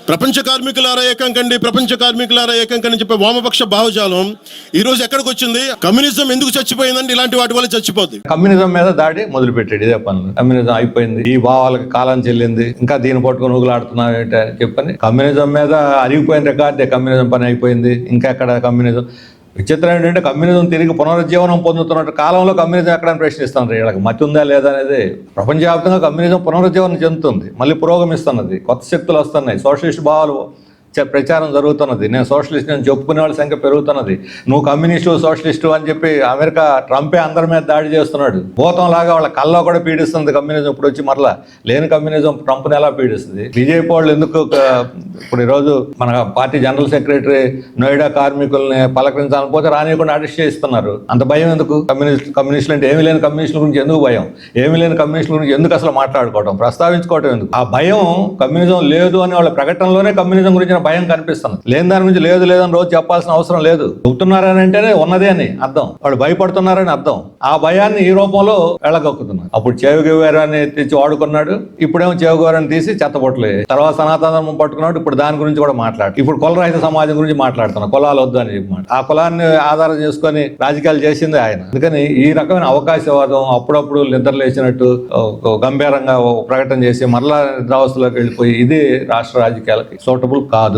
ప్రపంచ కార్మికులారా ఏకం కండి, ప్రపంచ కార్మికులారా ఏకం కండి చెప్పే వామపక్ష భావజాలం ఈ రోజు ఎక్కడికి వచ్చింది? కమ్యూనిజం ఎందుకు చచ్చిపోయిందంటే ఇలాంటి వాటి వల్ల చచ్చిపోద్ది. కమ్యూనిజం మీద దాడి మొదలుపెట్టాడు. ఇదే పనులు. కమ్యూనిజం అయిపోయింది, ఈ భావాలకు కాలం చెల్లింది, ఇంకా దీన్ని పట్టుకుని ఊగులాడుతున్నావు ఏంటి అని చెప్పని కమ్యూనిజం మీద అరిగిపోయిన రికార్డే. కమ్యూనిజం పని అయిపోయింది, ఇంకా ఎక్కడ కమ్యూనిజం. విచిత్రం ఏంటంటే కమ్యూనిజం తిరిగి పునరుజ్జీవనం పొందుతున్న కాలంలో కమ్యూనిజం ఎక్కడని ప్రశ్నిస్తున్నారు. వీళ్ళకి మతి ఉందా లేదా అనేది. ప్రపంచవ్యాప్తంగా కమ్యూనిజం పునరుజ్జీవనం చెందుతుంది, మళ్ళీ పురోగమిస్తున్నది, కొత్త శక్తులు వస్తున్నాయి, సోషలిస్ట్ భావాలు ప్రచారం జరుగుతున్నది. నేను సోషలిస్ట్ అని చెప్పుకునే వాళ్ళ సంఖ్య పెరుగుతున్నది. నువ్వు కమ్యూనిస్టు సోషలిస్టు అని చెప్పి అమెరికా ట్రంపే అందరి మీద దాడి చేస్తున్నాడు. భూతంలాగా వాళ్ళ కల్లో కూడా పీడిస్తుంది కమ్యూనిజం. ఇప్పుడు వచ్చి మరలా లేని కమ్యూనిజం ట్రంప్ని ఎలా పీడిస్తుంది? బీజేపీ వాళ్ళు ఎందుకు ఇప్పుడు ఈరోజు మన పార్టీ జనరల్ సెక్రటరీ నోయిడా కార్మికుల్ని పలకరించాలని పోతే రానియకుండా అరెస్ట్ చేస్తున్నారు. అంత భయం ఎందుకు? కమ్యూనిస్టులు అంటే ఏమీ లేని కమ్యూనిస్టుల గురించి ఎందుకు భయం? ఏమీ లేని కమ్యూనిస్టుల గురించి ఎందుకు అసలు మాట్లాడుకోవడం, ప్రస్తావించుకోవడం ఎందుకు? ఆ భయం కమ్యూనిజం లేదు అని వాళ్ళ ప్రకటనలోనే కమ్యూనిజం గురించి భయం కనిపిస్తుంది. లేని దాని గురించి లేదు లేదని రోజు చెప్పాల్సిన అవసరం లేదు. చెబుతున్నారని అంటేనే ఉన్నదే అని అర్థం. వాళ్ళు భయపడుతున్నారని అర్థం. ఆ భయాన్ని ఈ రూపంలో వెళ్ళగొక్కుతున్నారు. అప్పుడు చేవుగేవారని తెచ్చి వాడుకున్నాడు, ఇప్పుడేమో చేవుగేవారని తీసి చెత్తబొట్టలే. తర్వాత సనాతనం పట్టుకున్నాడు, ఇప్పుడు దాని గురించి కూడా మాట్లాడు. ఇప్పుడు కులరహిత సమాజం గురించి మాట్లాడుతున్నాడు. కులాలు వద్దు అని చెప్పి ఆ కులాన్ని ఆధారం చేసుకొని రాజకీయాలు చేసింది ఆయన. అందుకని ఈ రకమైన అవకాశవాదం అప్పుడప్పుడు నిద్రలేసినట్టు గంభీరంగా ప్రకటన చేసి మరలా నిద్రావస్థలోకి వెళ్ళిపోయి ఇది రాష్ట్ర రాజకీయాలకి సూటబుల్ కాదు.